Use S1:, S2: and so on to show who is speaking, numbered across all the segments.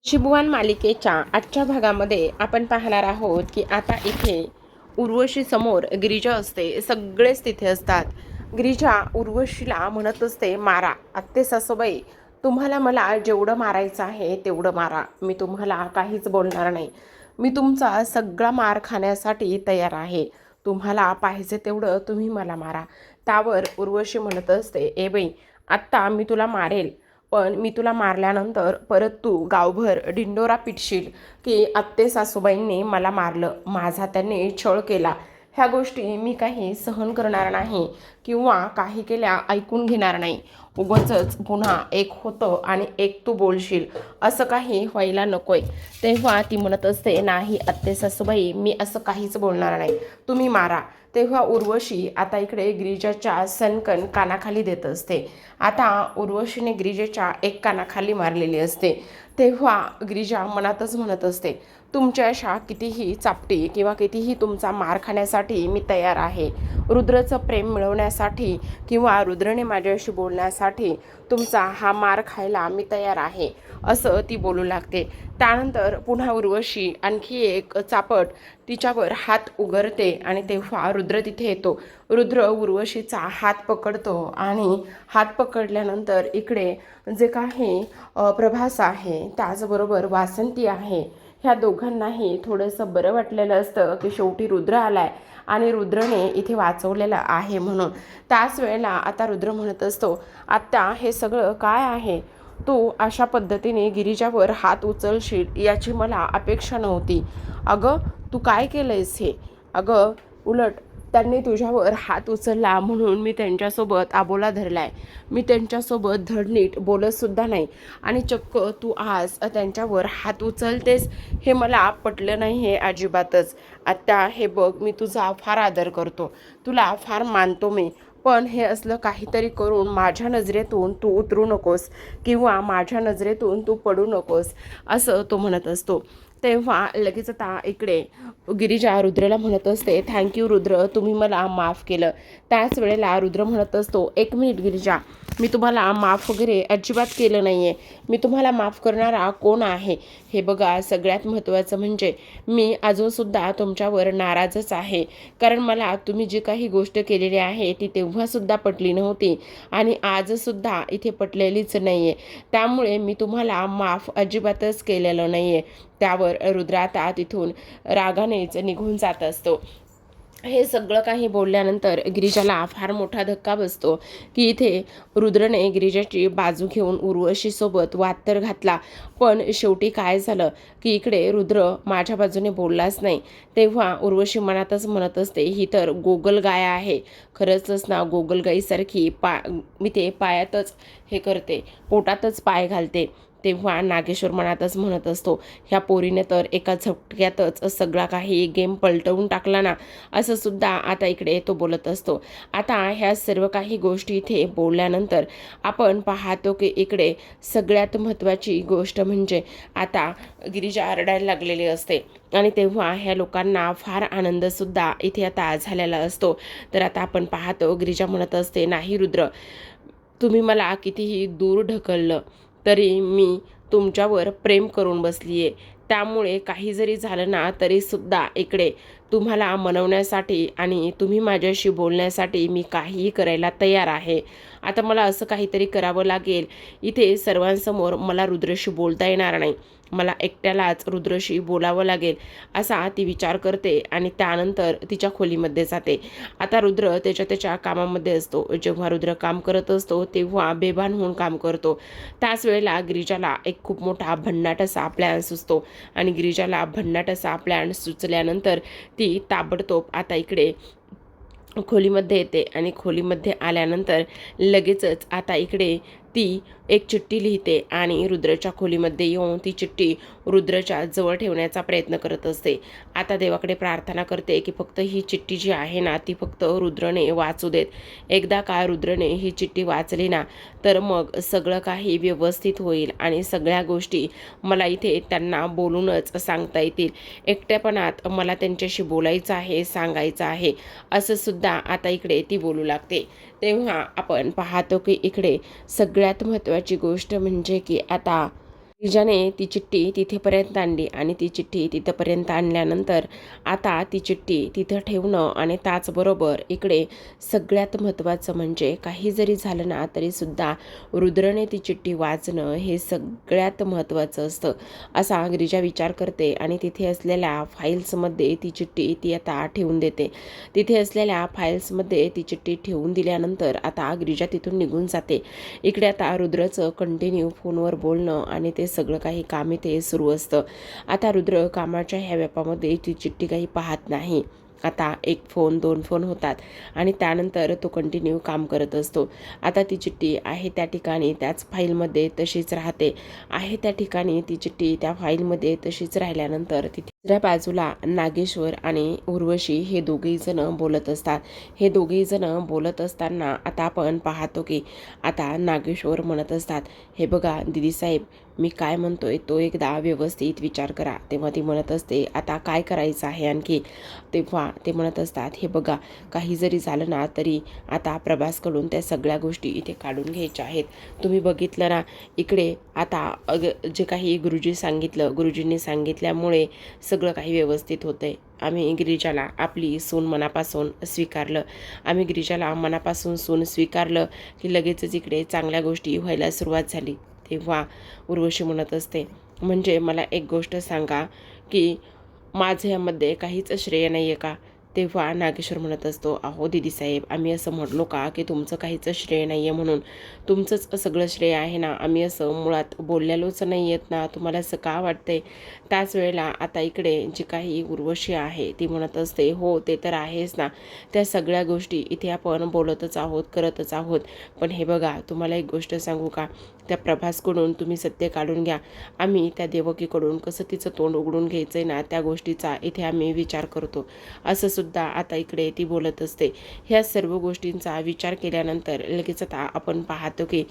S1: शिबुवान मालिकेच्या आजच्या भागामध्ये आपण पाहणार आहोत की आता इथे उर्वशी समोर गिरिजा असते. सगळेच तिथे असतात. गिरिजा उर्वशीला म्हणत असते, मारा आत्ते सासूबाई, तुम्हाला मला जेवढं मारायचं आहे तेवढं मारा. मी तुम्हाला काहीच बोलणार नाही. मी तुमचा सगळा मार खाण्यासाठी तयार आहे. तुम्हाला पाहिजे तेवढं तुम्ही मला मारा. त्यावर उर्वशी म्हणत असते, ए बाई, आत्ता मी तुला मारेल, पण मी तुला मारल्यानंतर परत तू गावभर डिंडोरा पिटशील की आत्ते सासूबाईंनी मला मारलं, माझा त्यांनी छळ केला. ह्या गोष्टी मी काही सहन करणार नाही किंवा काही केल्या ऐकून घेणार नाही. उगाचच पुन्हा एक होतं आणि एक तू बोलशील, असं काही व्हायला नकोय. तेव्हा ती म्हणत असते, नाही आत्ते सासूबाई, मी असं काहीच बोलणार नाही, तुम्ही मारा. तेव्हा उर्वशी आता इकडे गिरिजाच्या सनकन कानाखाली देत असते. आता उर्वशीने गिरिजेच्या एक कानाखाली मारलेली असते. तेव्हा गिरिजा मनातच म्हणत असते, तुमच्या अशा कितीही चापटी किंवा कितीही तुमचा मार खाण्यासाठी मी तयार आहे. रुद्रचं प्रेम मिळवण्यासाठी किंवा रुद्रने माझ्याशी बोलण्यासाठी तुमचा हा मार खायला मी तयार आहे, असं ती बोलू लागते. त्यानंतर पुन्हा उर्वशी आणखी एक चापट तिच्यावर हात उघडते आणि तेव्हा रुद्र तिथे येतो. रुद्र उर्वशीचा हात पकडतो आणि हात पकडल्यानंतर इकडे जे काही प्रभास आहे, त्याचबरोबर वासंती आहे, ह्या दोघांनाही थोडंसं बरं वाटलेलं असतं की शेवटी रुद्र आलाय आणि रुद्रने इथे वाचवलेलं आहे म्हणून. त्याच वेळेला आता रुद्र म्हणत असतो, आत्ता हे सगळं काय आहे? तू अशा पद्धतीने गिरिजावर हात उचलशील याची मला अपेक्षा नव्हती. अगं, तू काय केलंयस हे? अगं, उलट त्यांनी तुझ्यावर हात उचलला म्हणून मी त्यांच्यासोबत आबोला धरलाय. मी त्यांच्यासोबत धडनीट बोलतसुद्धा नाही आणि चक्क तू आज त्यांच्यावर हात उचलतेस, हे मला पटलं नाही हे अजिबातच. आत्ता हे बघ, मी तुझा फार आदर करतो, तुला फार मानतो मी, पण हे असलं काहीतरी करून माझ्या नजरेतून तू उतरू नकोस किंवा माझ्या नजरेतून तू पडू नकोस, असं तो म्हणत असतो. तेव्हा लगेच आता इकडे गिरिजा रुद्रला म्हणत असते, थँक्यू रुद्र, तुम्ही मला माफ केलं. त्याच वेळेला रुद्र म्हणत असतो, एक मिनिट गिरिजा, मी तुम्हाला माफ वगैरे अजिबात केलं नाही आहे. मी तुम्हाला माफ करणारा कोण आहे हे बघा. सगळ्यात महत्त्वाचं म्हणजे मी अजूनसुद्धा तुमच्यावर नाराजच आहे, कारण मला तुम्ही जी काही गोष्ट केलेली आहे ती तेव्हासुद्धा पटली नव्हती आणि आजसुद्धा इथे पटलेलीच नाही आहे. त्यामुळे मी तुम्हाला माफ अजिबातच केलेलं नाही आहे. त्यावर रुद्र आता तिथून रागानेच निघून जात असतो. हे सगळं काही बोलल्यानंतर गिरिजाला फार मोठा धक्का बसतो की इथे रुद्रने गिरिजाची बाजू घेऊन उर्वशीसोबत वाद तर घातला, पण शेवटी काय झालं की इकडे रुद्र माझ्या बाजूने बोललाच नाही. तेव्हा उर्वशी मनातच म्हणत असते, ही तर गोगलगाय आहे. खरंच ना, गोगलगाईसारखी मी ते पायातच हे करते, पोटातच पाय घालते. तेव्हा नागेश्वर मनातच म्हणत असतो, ह्या पोरीने तर एका झटक्यातच सगळा काही गेम पलटवून टाकला ना, असं सुद्धा आता इकडे तो बोलत असतो. आता ह्या सर्व काही गोष्टी इथे बोलल्यानंतर आपण पाहतो की इकडे सगळ्यात महत्त्वाची गोष्ट म्हणजे आता गिरिजा रडायला लागलेली असते आणि तेव्हा ह्या लोकांना फार आनंदसुद्धा इथे आता झालेला असतो. तर आता आपण पाहतो गिरिजा म्हणत असते, नाही रुद्र, तुम्ही मला कितीही दूर ढकललं तरी मी तुमच्यावर प्रेम करून बसली आहे. त्यामुळे काही जरी झालं ना तरीसुद्धा इकडे तुम्हाला मनवण्यासाठी आणि तुम्ही माझ्याशी बोलण्यासाठी मी काहीही करायला तयार आहे. आता मला असं काहीतरी करावं लागेल, इथे सर्वांसमोर मला रुद्रशी बोलता येणार नाही, मला एकट्यालाच रुद्रशी बोलावं लागेल, असा ती विचार करते आणि त्यानंतर तिच्या खोलीमध्ये जाते. आता रुद्र त्याच्या कामामध्ये असतो. जेव्हा रुद्र काम करत असतो तेव्हा बेभान होऊन काम करतो. त्याच वेळेला गिरिजाला एक खूप मोठा भन्नाट असा प्लॅन सुचतो आणि गिरिजाला भन्नाट असा प्लॅन सुचल्यानंतर ती ताबडतोब आता इकडे खोलीमध्ये येते आणि खोलीमध्ये आल्यानंतर लगेचच आता इकडे ती एक चिठ्ठी लिहिते आणि रुद्रच्या खोलीमध्ये येऊन ती चिठ्ठी रुद्रच्या जवळ ठेवण्याचा प्रयत्न करत असते. आता देवाकडे प्रार्थना करते की फक्त ही चिठ्ठी जी आहे ना ती फक्त रुद्रने वाचू देत. एकदा का रुद्रने ही चिठ्ठी वाचली ना तर मग सगळं काही व्यवस्थित होईल आणि सगळ्या गोष्टी मला इथे त्यांना बोलूनच सांगता येतील. एकट्यापणात मला त्यांच्याशी बोलायचं आहे, सांगायचं आहे, असं सुद्धा आता इकडे ती बोलू लागते. तेव्हा आपण पाहतो की इकडे सगळ्यात महत्त्वाची गोष्ट म्हणजे की आता गिरिजाने ती चिठ्ठी तिथेपर्यंत आणली आणि ती चिठ्ठी तिथंपर्यंत आणल्यानंतर आता ती चिठ्ठी तिथं ठेवणं आणि त्याचबरोबर इकडे सगळ्यात महत्त्वाचं म्हणजे काही जरी झालं ना तरीसुद्धा रुद्रने ती चिठ्ठी वाचणं हे सगळ्यात महत्त्वाचं असतं असा गिरिजा विचार करते आणि तिथे असलेल्या फाईल्समध्ये ती चिठ्ठी ती आता ठेवून देते. तिथे असलेल्या फाईल्समध्ये ती चिठ्ठी ठेवून दिल्यानंतर आता गिरिजा तिथून निघून जाते. इकडे आता रुद्रचं कंटिन्यू फोनवर बोलणं आणि ते सगळं काही काम इथे सुरू असतं. आता रुद्र कामाच्या ह्या व्यापामध्ये ती चिठ्ठी काही पाहत नाही. आता 1 फोन 2 फोन होतात आणि त्यानंतर तो कंटिन्यू काम करत असतो. आता ती चिठ्ठी आहे त्या ठिकाणी त्याच फाईलमध्ये तशीच राहते. आहे त्या ठिकाणी ती चिठ्ठी त्या फाईलमध्ये तशीच राहिल्यानंतर तिथे दुसऱ्या बाजूला नागेश्वर आणि उर्वशी हे दोघेही जण बोलत असतात. हे दोघेही जण बोलत असताना आता आपण पाहतो की आता नागेश्वर म्हणत असतात, हे बघा दीदीसाहेब, मी काय म्हणतोय तो एकदा व्यवस्थित विचार करा. तेव्हा ती म्हणत असते, आता काय करायचं आहे आणखी. तेव्हा ते म्हणत असतात, हे बघा काही जरी झालं ना तरी आता प्रभासकडून त्या सगळ्या गोष्टी इथे काढून घ्यायच्या आहेत. तुम्ही बघितलं ना इकडे आता जे काही गुरुजींनी सांगितल्यामुळे सगळं काही व्यवस्थित होतंय. आम्ही गिरिजाला आपली सून मनापासून स्वीकारलं. आम्ही गिरिजाला मनापासून सून स्वीकारलं की लगेचच इकडे चांगल्या गोष्टी व्हायला सुरुवात झाली. तेव्हा उर्वशी म्हणत असते, म्हणजे मला एक गोष्ट सांगा की माझं यामध्ये काहीच श्रेय नाही आहे का. तेव्हा नागेश्वर म्हणत असतो, अहो दीदीसाहेब, आम्ही असं म्हटलो का की तुमचं काहीच श्रेय नाही आहे म्हणून. तुमचंच सगळं श्रेय आहे ना. आम्ही असं मुळात बोललेलोच नाही आहेत ना. तुम्हाला असं का वाटतंय. त्याच वेळेला आता इकडे जी काही उर्वशी आहे ती म्हणत असते, हो ते तर आहेच ना. त्या सगळ्या गोष्टी इथे आपण बोलतच आहोत, करतच आहोत. पण हे बघा तुम्हाला एक गोष्ट सांगू का, त्या प्रभासकडून तुम्ही सत्य काढून घ्या. आम्ही त्या देवकीकडून कसं तिचं तोंड उघडून घ्यायचं आहे ना त्या गोष्टीचा इथे आम्ही विचार करतो. असं सुद्धा आता इकडे ती बोलत असते. ह्या सर्व गोष्टींचा विचार केल्यानंतर लगेच आता आपण पाहतो की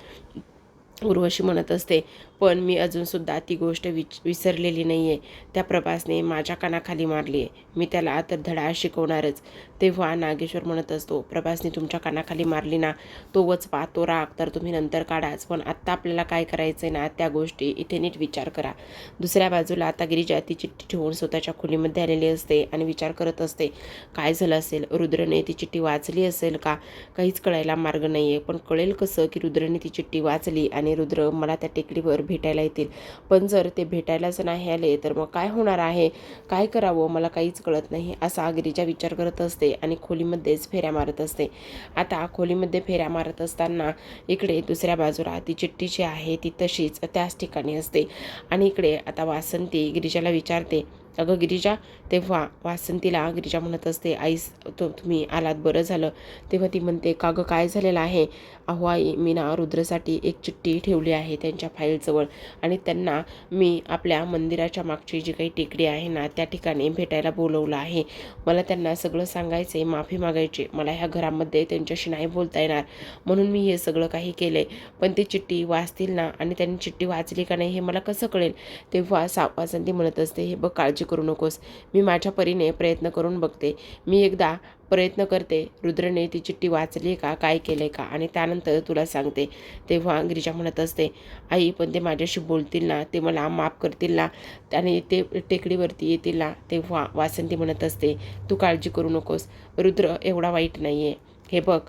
S1: उर्वशी म्हणत असते, पण मी अजूनसुद्धा ती गोष्ट विसरलेली नाही आहे. त्या प्रभासने माझ्या कानाखाली मारली आहे. मी त्याला तर धडा शिकवणारच. तेव्हा नागेश्वर म्हणत असतो, प्रभासने तुमच्या कानाखाली मारली ना, तो वचपा तो राग तर तुम्ही नंतर काढाच, पण आत्ता आपल्याला काय करायचं आहे ना त्या गोष्टी इथे नीट विचार करा. दुसऱ्या बाजूला आता गिरिजा ती चिठ्ठी ठेवून स्वतःच्या खोलीमध्ये आलेली असते आणि विचार करत असते, काय झालं असेल. रुद्रने ती चिठ्ठी वाचली असेल का. काहीच कळायला मार्ग नाही आहे. पण कळेल कसं की रुद्रने ती चिठ्ठी वाचली आणि रुद्र मला त्या टेकडीवर भेटायला येतील. पण जर ते भेटायलाच नाही आले तर मग काय होणार आहे. काय करावं मला काहीच कळत नाही. असा गिरिजा विचार करत असते आणि खोलीमध्येच फेऱ्या मारत असते. आता खोलीमध्ये फेऱ्या मारत असताना इकडे दुसऱ्या बाजूला ती चिठ्ठी जी आहे ती तशीच त्याच ठिकाणी असते. आणि इकडे आता वासंती गिरिजाला विचारते, अगं गिरिजा. तेव्हा वासंतीला गिरिजा म्हणत असते, आईस तुम्ही आलात बरं झालं. तेव्हा ती म्हणते, का गं काय झालेलं आहे. अहो आई, मी ना रुद्रसाठी एक चिठ्ठी ठेवली आहे त्यांच्या फाईलजवळ आणि त्यांना मी आपल्या मंदिराच्या मागची जी काही टेकडी आहे ना त्या ठिकाणी भेटायला बोलवलं आहे. मला त्यांना सगळं सांगायचं आहे, माफी मागायची. मला ह्या घरामध्ये त्यांच्याशी नाही बोलता येणार म्हणून मी हे सगळं काही केलं आहे. पण ती चिठ्ठी वाचतील ना आणि त्यांनी चिठ्ठी वाचली का नाही हे मला कसं कळेल. तेव्हा वासंती म्हणत असते, हे बघ काळजी करू नकोस. मी माझ्या परीने प्रयत्न करून बघते. मी एकदा प्रयत्न करते, रुद्रने ती चिठ्ठी वाचली का, काय केलं का आणि त्यानंतर तुला सांगते. तेव्हा गिरिजा म्हणत असते, आई पण ते माझ्याशी बोलतील ना, ते मला माफ करतील ना आणि ते टेकडीवरती येतील ना. तेव्हा वासंती म्हणत असते, तू काळजी करू नकोस. रुद्र एवढा वाईट नाही आहे. हे बघ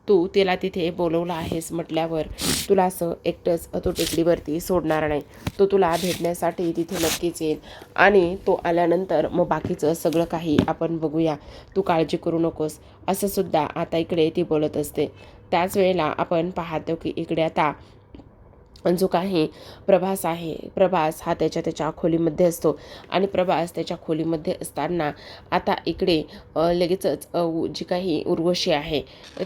S1: तू तिला तिथे बोलवलं आहेस म्हटल्यावर तुला असं एकटंच तो टेकडीवरती सोडणार नाही. तो तुला भेटण्यासाठी तिथे नक्कीच येईल आणि तो आल्यानंतर मग बाकीचं सगळं काही आपण बघूया. तू काळजी करू नकोस. असं सुद्धा आता इकडे ती बोलत असते. त्याच वेळेला आपण पाहतो की इकडे आता जो काही प्रभास आहे, प्रभास हा त्याच्या खोलीमध्ये असतो आणि प्रभास त्याच्या खोलीमध्ये असताना आता इकडे लगेचच जी काही उर्वशी आहे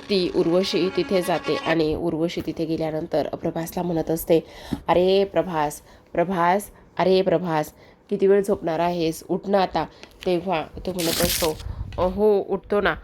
S1: ती उर्वशी तिथे जाते आणि उर्वशी तिथे गेल्यानंतर प्रभासला म्हणत असते, अरे प्रभास, प्रभास, अरे प्रभास, किती वेळ झोपणार आहेस, उठ ना आता. तेव्हा तो म्हणत असतो, हो उठतो ना.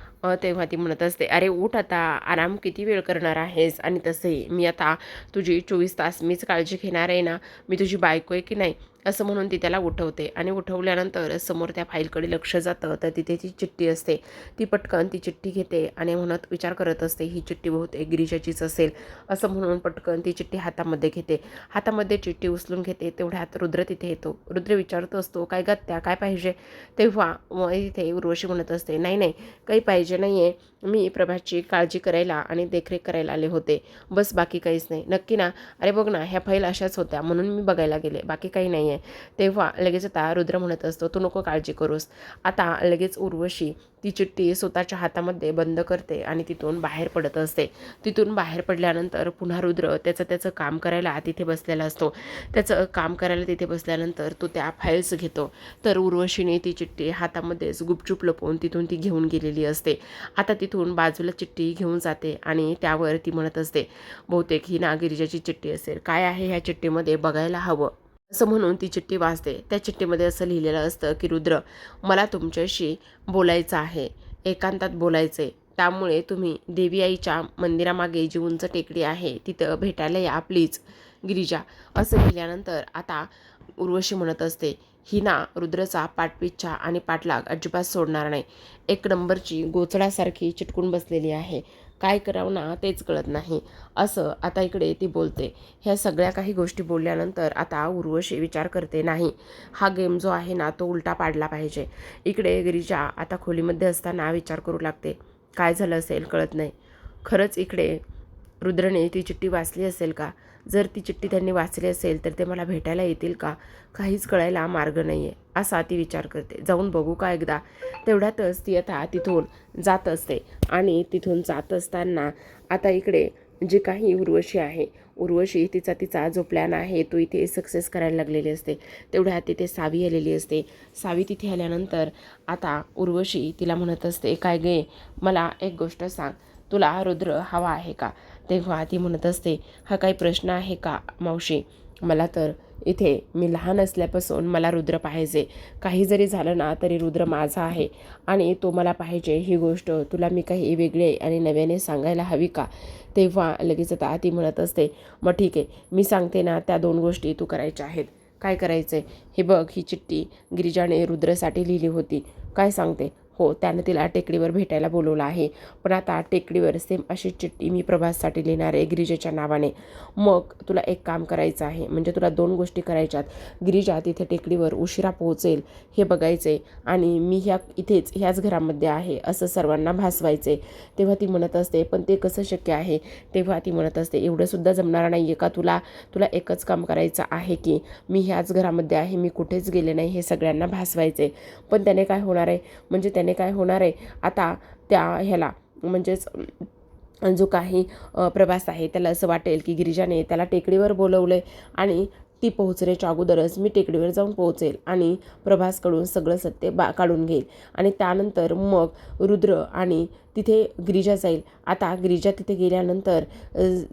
S1: तेव्हा ती म्हणत असते, अरे उठ आता, आराम किती वेळ करणार आहेस. आणि तसंही मी आता तुझी 24 तास मीच काळजी घेणार आहे ना. मी तुझी बायको आहे की नाही. असं म्हणून ती त्याला उठवते आणि उठवल्यानंतर समोर त्या फाईलकडे लक्ष जातं तर तिथे ती चिठ्ठी असते. ती पटकन ती चिठ्ठी घेते आणि म्हणत विचार करत असते ही चिठ्ठी बहुतेक गिरीजाचीच असेल असं म्हणून पटकन ती चिठ्ठी हातामध्ये घेते. हातामध्ये चिठ्ठी उचलून घेते. तेवढ्यात रुद्र तिथे येतो. रुद्र विचारत असतो काय गत्या काय पाहिजे. तेव्हा इथे उर्वशी म्हणत असते नाही नाही काही पाहिजे नाही आहे, मी प्रभाची काळजी करायला आणि देखरेख करायला आले होते, बस बाकी काहीच नाही. नक्की ना? अरे बघ ना ह्या फाईल अशाच होत्या म्हणून मी बघायला गेले, बाकी काही नाही आहे. तेव्हा लगेच आता रुद्र म्हणत असतो तू नको काळजी करूस. आता लगेच उर्वशी ती चिठ्ठी स्वतःच्या हातामध्ये बंद करते आणि तिथून बाहेर पडत असते. तिथून बाहेर पडल्यानंतर पुन्हा रुद्र त्याचं काम करायला तिथे बसलेला असतो. त्याचं काम करायला तिथे बसल्यानंतर तो त्या फाईल्स घेतो. तर उर्वशीने ती चिठ्ठी हातामध्येच गुपचूप लपवून तिथून ती घेऊन गेलेली असते. आता तिथून बाजूला चिठ्ठी घेऊन जाते आणि त्यावर ती म्हणत असते बहुतेक ही ना गिरिजाची चिठ्ठी असेल, काय आहे ह्या चिठ्ठीमध्ये बघायला हवं असं म्हणून ती चिठ्ठी वाचते. त्या चिठ्ठीमध्ये असं लिहिलेलं असतं की रुद्र मला तुमच्याशी बोलायचं आहे, एकांतात बोलायचे, त्यामुळे तुम्ही देवी आईच्या मंदिरामागे जी उंच टेकडी आहे तिथं भेटायला या प्लीज गिरिजा. असं लिहिल्यानंतर आता उर्वशी म्हणत असते ही ना रुद्रचा पाठपिच्छा आणि पाठलाग अजिबात सोडणार नाही. एक नंबरची गोचडासारखी चिटकून बसलेली आहे, काय करावं ना तेच कळत नाही असं आता इकडे ती बोलते. ह्या सगळ्या काही गोष्टी बोलल्यानंतर आता उर्वशी विचार करते नाही हा गेम जो आहे ना तो उलटा पाडला पाहिजे. इकडे गिरिजा आता खोलीमध्ये असताना विचार करू लागते काय झालं असेल कळत नाही. खरंच इकडे रुद्रने ती चिठ्ठी वाचली असेल का? जर ती चिठ्ठी त्यांनी वाचली असेल तर ते मला भेटायला येतील का? काहीच कळायला मार्ग नाही आहे असा ती विचार करते. जाऊन बघू का एकदा. तेवढ्यातच ती आता तिथून जात असते आणि तिथून जात असताना आता इकडे जी काही उर्वशी आहे, उर्वशी तिचा जो प्लॅन आहे तो इथे सक्सेस करायला लागलेली असते. तेवढ्यात तिथे सावी आलेली असते. सावी तिथे आल्यानंतर आता उर्वशी तिला म्हणत असते काय गे मला एक गोष्ट सांग, तुला रुद्र हवा आहे का? तेव्हा ती म्हणत असते हा काही प्रश्न आहे का मावशी, मला तर इथे मी लहान असल्यापासून मला रुद्र पाहिजे. काही जरी झालं ना तरी रुद्र माझा आहे आणि तो मला पाहिजे. ही गोष्ट तुला मी काही वेगळे आणि नव्याने सांगायला हवी का? तेव्हा लगेच आता ती म्हणत असते मग ठीक आहे मी सांगते ना, त्या 2 गोष्टी तू करायच्या आहेत. काय करायचं आहे? हे बघ ही चिठ्ठी गिरिजाने रुद्रसाठी लिहिली होती. काय सांगते? हो त्यानं तिला टेकडीवर भेटायला बोलवलं आहे, पण आता टेकडीवर सेम अशी चिठ्ठी मी प्रभाससाठी लिहिणार आहे गिरिजेच्या नावाने. मग तुला एक काम करायचं आहे, म्हणजे तुला 2 गोष्टी करायच्यात. गिरिजा तिथे टेकडीवर उशिरा पोहोचेल हे बघायचे आणि मी इथेच ह्याच घरामध्ये आहे असं सर्वांना भासवायचे. तेव्हा ती म्हणत असते पण ते कसं शक्य आहे? तेव्हा ती म्हणत असते एवढंसुद्धा जमणार नाही आहे का तुला? तुला एकच काम करायचं आहे की मी ह्याच घरामध्ये आहे, मी कुठेच गेले नाही हे सगळ्यांना भासवायचे. पण त्याने काय होणार आहे? म्हणजे त्याने काय होणार आहे आता त्या ह्याला म्हणजेच जो काही प्रभास आहे त्याला असं वाटेल की गिरिजाने त्याला टेकडीवर बोलवलं आहे आणि ती पोहोचण्याच्या अगोदरच मी टेकडीवर जाऊन पोहोचेल आणि प्रभासकडून सगळं सत्य काढून घेईल आणि त्यानंतर मग रुद्र आणि तिथे गिरिजा जाईल. आता गिरिजा तिथे गेल्यानंतर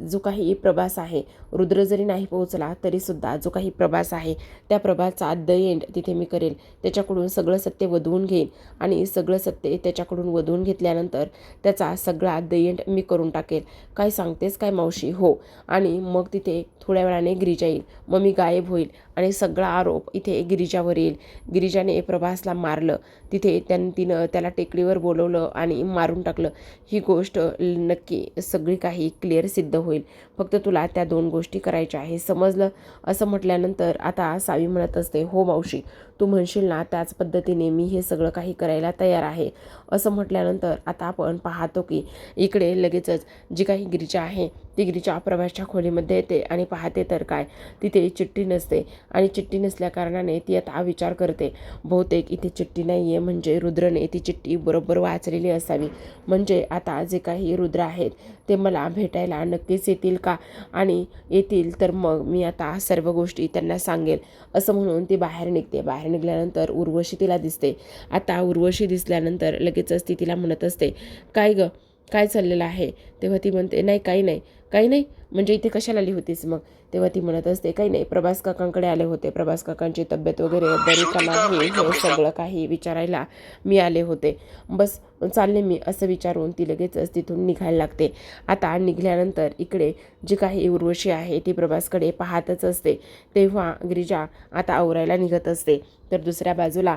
S1: जो काही प्रभास आहे, रुद्र जरी नाही पोहोचला तरीसुद्धा जो काही प्रभास आहे त्या प्रभासचा द एंड तिथे मी करेल. त्याच्याकडून सगळं सत्य वधवून घेईन आणि सगळं सत्य त्याच्याकडून वधवून घेतल्यानंतर त्याचा सगळा द एंड मी करून टाकेल. काय सांगतेस काय मावशी? हो. आणि मग तिथे थोड्या वेळाने गिरिजा येईल, मग मी गायब होईल आणि सगळा आरोप इथे गिरिजावर येईल. गिरिजाने प्रभासला मारलं, तिथे तिनं त्याला टेकडीवर बोलवलं आणि मारून टाकलं. ही गोष्ट नक्की सगळी काही क्लिअर सिद्ध होईल. फक्त तुला त्या 2 गोष्टी करायच्या आहे, समजलं? असं म्हटल्यानंतर आता सावी म्हणत असते हो मावशी, तू म्हणशील ना त्याच पद्धतीने मी हे सगळं काही करायला तयार आहे. असं म्हटल्यानंतर आता आपण पाहतो की इकडे लगेचच जी काही गिरिजा आहे ती गिरिजा प्रभासच्या खोलीमध्ये येते आणि पाहते तर काय तिथे चिठ्ठी नसते आणि चिठ्ठी नसल्या कारणाने ती आता विचार करते बहुतेक इथे चिठ्ठी नाही आहे, म्हणजे रुद्रने ती चिठ्ठी बरोबर वाचलेली असावी. म्हणजे आता जे काही रुद्र आहेत ते मला भेटायला नक्कीच येतील का? आणि येतील तर मग मी आता सर्व गोष्टी त्यांना सांगेल. असं म्हणून ती बाहेर निघते. बाहेर निघाल्यानंतर उर्वशी तिला दिसते. आता उर्वशी दिसल्यानंतर लगेचच ती तिला म्हणत असते काय गं काय चाललेलं आहे? तेव्हा ती म्हणते, नाही काही नाही. काही नाही म्हणजे इथे कशाला आली होतीस मग? तेव्हा ती म्हणत असते, काही नाही, प्रभास काकांकडे आले होते. प्रभास काकांची तब्येत वगैरे बरी का नाही हे सगळं काही विचारायला मी आले होते. बस चालले मी, असं विचारून ती लगेचच तिथून निघायला लागते. आता निघाल्यानंतर इकडे जी काही उर्वशी आहे ती प्रभासकडे पाहतच असते. तेव्हा गिरिजा आता आवरायला निघत असते. तर दुसऱ्या बाजूला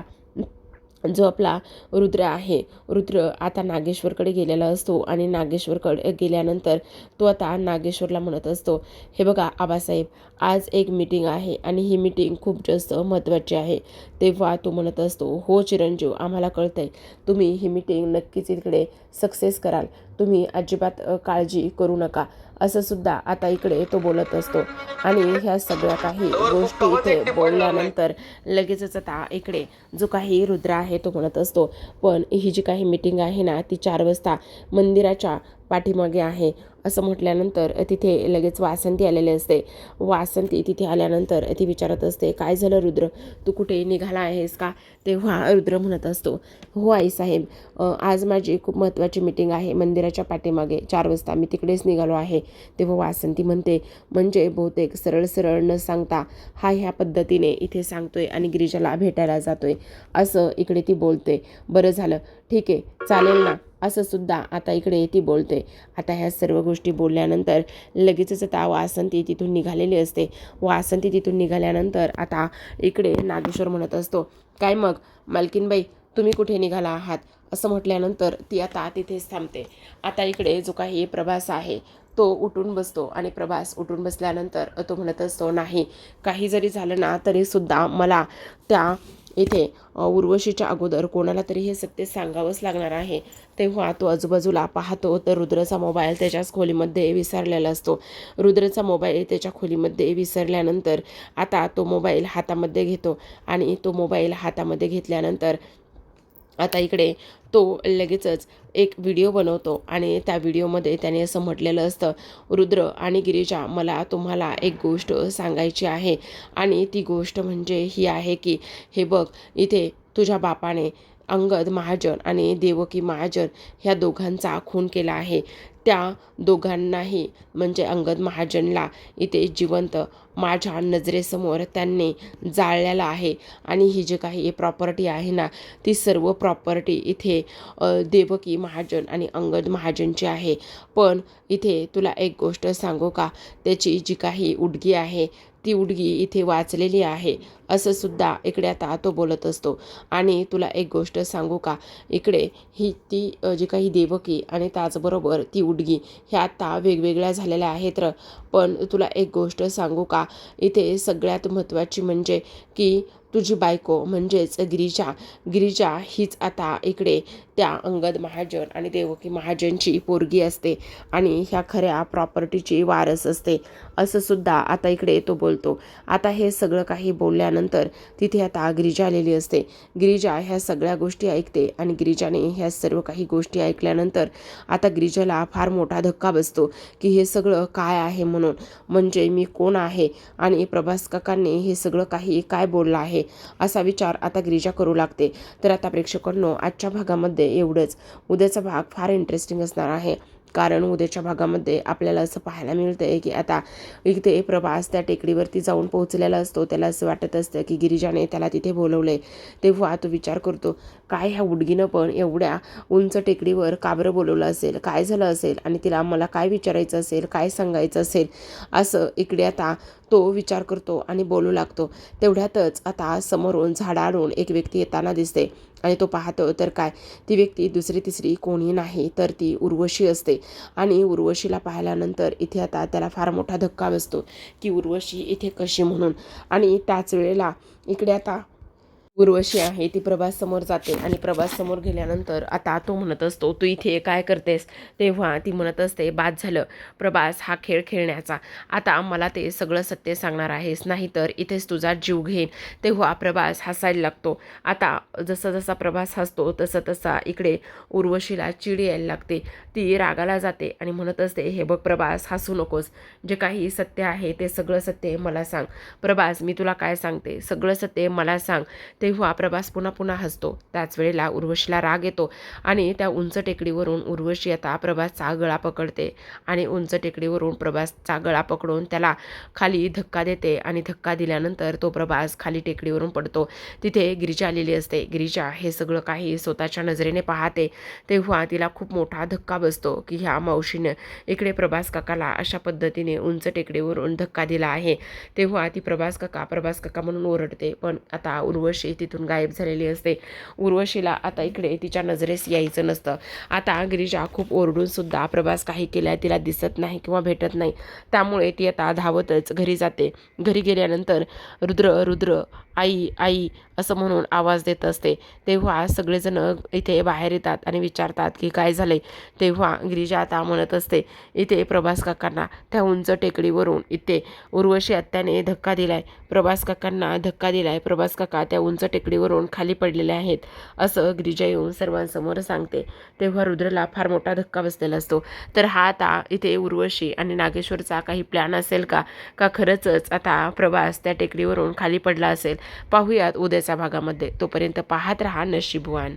S1: जो आपला रुद्र आहे, रुद्र आता नागेश्वरकडे गेलेला असतो आणि नागेश्वरकडे गेल्यानंतर तो आता नागेश्वरला म्हणत असतो, हे बघा आबासाहेब, आज एक मीटिंग आहे आणि ही मीटिंग खूप जास्त महत्त्वाची आहे. तेव्हा तो म्हणत असतो, हो चिरंजीव, आम्हाला कळतंय, तुम्ही ही मीटिंग नक्कीच इकडे सक्सेस कराल, तुम्ही अजिबात काळजी करू नका, असं सुद्धा आता इकडे तो बोलत असतो. आणि ह्या सगळ्या काही गोष्टी इथे बोलल्यानंतर लगेचच आता इकडे जो काही रुद्र आहे तो म्हणत असतो, पण ही जी काही मीटिंग आहे ना ती 4 वाजता मंदिराच्या पाठीमागे आहे, असं म्हटल्यानंतर तिथे लगेच वासंती आलेली असते. वासंती तिथे आल्यानंतर ती विचारत असते, काय झालं रुद्र, तू कुठे निघाला आहेस का? तेव्हा रुद्र म्हणत असतो, हो आईसाहेब, आज माझी खूप महत्त्वाची मीटिंग आहे मंदिराच्या पाठीमागे 4 वाजता, मी तिकडेच निघालो आहे. तेव्हा वासंती म्हणते, म्हणजे बहुतेक सरळ सरळ न सांगता हा ह्या पद्धतीने इथे सांगतोय आणि गिरिजाला भेटायला जातोय, असं इकडे ती बोलते. बरं झालं, ठीक आहे, चालेल ना, असं सुद्धा आता इकडे ती बोलते. आता ह्या सर्व गोष्टी बोलल्यानंतर लगेचच आता वासंती तिथून निघालेली असते. वासंती तिथून निघाल्यानंतर आता इकडे नागेश्वर म्हणत असतो, काय मग मालकीनबाई, तुम्ही कुठे निघाला आहात? असं म्हटल्यानंतर ती आता तिथेच थांबते. आता इकडे जो काही प्रभास आहे तो उठून बसतो आणि प्रभास उठून बसल्यानंतर तो म्हणत असतो, नाही, काही जरी झालं ना तरीसुद्धा मला त्या इथे उर्वशीच्या अगोदर कोणाला तरी हे सत्य सांगावंच लागणार आहे. तेव्हा तो आजूबाजूला पाहतो तर रुद्रचा मोबाईल त्याच्याच खोलीमध्ये विसरलेला असतो. रुद्रचा मोबाईल त्याच्या खोलीमध्ये विसरल्यानंतर आता तो मोबाईल हातामध्ये घेतो आणि तो मोबाईल हातामध्ये घेतल्यानंतर आता इकडे तो लगेचच एक व्हिडिओ बनवतो आणि त्या व्हिडिओमध्ये त्याने असं म्हटलेलं असतं, रुद्र आणि गिरिजा, मला तुम्हाला एक गोष्ट सांगायची आहे आणि ती गोष्ट म्हणजे ही आहे की हे बघ, इथे तुझ्या बापाने अंगद महाजन आणि देवकी महाजन ह्या दोघांचा खून केला आहे. त्या दोघांनाही म्हणजे अंगद महाजनला इथे जिवंत माझ्या नजरेसमोर त्यांनी जाळलेलं आहे आणि ही जी काही प्रॉपर्टी आहे ना ती सर्व प्रॉपर्टी इथे देवकी महाजन आणि अंगद महाजनची आहे. पण इथे तुला एक गोष्ट सांगू का, त्याची जी काही उडगी आहे ती उडगी इथे वाचलेली आहे, असं सुद्धा इकडे आता तो बोलत असतो. आणि तुला एक गोष्ट सांगू का, इकडे ही ती जी काही देवकी आणि त्याचबरोबर ती उडगी ह्या आता वेगवेगळ्या झालेल्या आहेत पण तुला एक गोष्ट सांगू का, इथे सगळ्यात महत्त्वाची म्हणजे की तुझी बायको म्हणजेच गिरिजा हीच आता इकडे त्या अंगद महाजन आणि देवकी महाजनची पोरगी असते आणि ह्या खऱ्या प्रॉपर्टीची वारस असते, असं सुद्धा आता इकडे तो बोलतो. आता हे सगळं काही बोलल्यानंतर तिथे आता गिरिजा आलेली असते. गिरिजा ह्या सगळ्या गोष्टी ऐकते आणि गिरिजाने ह्या सर्व काही गोष्टी ऐकल्यानंतर आता गिरिजाला फार मोठा धक्का बसतो की हे सगळं काय आहे म्हणून, म्हणजे मी कोण आहे आणि प्रभास काकांनी हे सगळं काही काय बोललं आहे, असा विचार आता गिरिजा करू लागते. तर आता प्रेक्षकांनो, आजच्या भागामध्ये एवढंच. उद्याचा भाग फार इंटरेस्टिंग असणार आहे, कारण उद्याच्या भागामध्ये आपल्याला असं पाहायला मिळतं आहे की आता इथे प्रभास त्या टेकडीवरती जाऊन पोहोचलेला असतो. त्याला असं वाटत असतं की गिरिजाने त्याला तिथे बोलवले. तेव्हा तो विचार करतो, काय ह्या उडगीनं पण एवढ्या उंच टेकडीवर का बरं बोलवलं असेल, काय झालं असेल आणि तिला मला काय विचारायचं असेल, काय सांगायचं असेल, असं इकडे आता तो विचार करतो आणि बोलू लागतो. तेवढ्यातच आता समोरून झाडावरून एक व्यक्ती येताना दिसते आणि तो पाहतो तर काय, ती व्यक्ती दुसरी तिसरी कोणी नाही तर ती उर्वशी असते. आणि उर्वशीला पाहिल्यानंतर इथे आता त्याला फार मोठा धक्का बसतो की उर्वशी इथे कशी म्हणून. आणि त्याच वेळेला इकडे आता उर्वशी आहे ती प्रभास समोर जाते आणि प्रभास समोर गेल्यानंतर आता तो म्हणत असतो, तू इथे काय करतेस? तेव्हा ती म्हणत असते, बाद झालं प्रभास हा खेळ खेळण्याचा, आता मला ते सगळं सत्य सांगणार आहेस, नाहीतर इथेच तुझा जीव घेईन. तेव्हा प्रभास हसायला लागतो. आता जसा जसा प्रभास हसतो तसं तसा इकडे उर्वशीला चिड यायला लागते. ती रागाला जाते आणि म्हणत असते, हे बघ प्रभास, हसू नकोस, जे काही सत्य आहे ते सगळं सत्य मला सांग. प्रभास, मी तुला काय सांगते, सगळं सत्य मला सांग. तेव्हा प्रभास पुन्हा पुन्हा हसतो. त्याच वेळेला उर्वशीला राग येतो आणि त्या उंच टेकडीवरून उर्वशी आता प्रभासचा गळा पकडते आणि उंच टेकडीवरून प्रभासचा गळा पकडून त्याला खाली धक्का देते आणि धक्का दिल्यानंतर तो प्रभास खाली टेकडीवरून पडतो. तिथे गिरिजा आलेली असते. गिरिजा हे सगळं काही स्वतःच्या नजरेने पाहते. तेव्हा तिला खूप मोठा धक्का बसतो की ह्या मावशीने इकडे प्रभास काकाला अशा पद्धतीने उंच टेकडीवरून धक्का दिला आहे. तेव्हा ती प्रभास काका म्हणून ओरडते, पण आता उर्वशी तिथून गायब झालेली असते. उर्वशीला आता इकडे तिच्या नजरेस यायचं नसतं. आता गिरिजा खूप ओरडून सुद्धा प्रभास काही केल्या तिला दिसत नाही किंवा भेटत नाही. त्यामुळे ती आता धावतच घरी जाते. घरी गेल्यानंतर रुद्र रुद्र आई आई असं म्हणून आवाज देत असते. तेव्हा सगळेजण इथे बाहेर येतात आणि विचारतात की काय झाले. तेव्हा गिरिजा आता म्हणत असते, इथे प्रभास काकांना त्या उंच टेकडीवरून इथे उर्वशी आत्याने धक्का दिलाय. प्रभास काकांना धक्का दिलाय. प्रभास काका त्या उंच टेकडीवरून खाली पडलेले आहेत असं गिरिजा येऊन सर्वांसमोर सांगते. तेव्हा रुद्रला फार मोठा धक्का बसलेला असतो. तर हा आता इथे उर्वशी आणि नागेश्वरचा काही प्लॅन असेल का खरंच आता प्रभास त्या टेकडीवरून खाली पडला असेल. पाहूयात उद्याच्या भागामध्ये. तोपर्यंत पाहत रहा नशीबवान.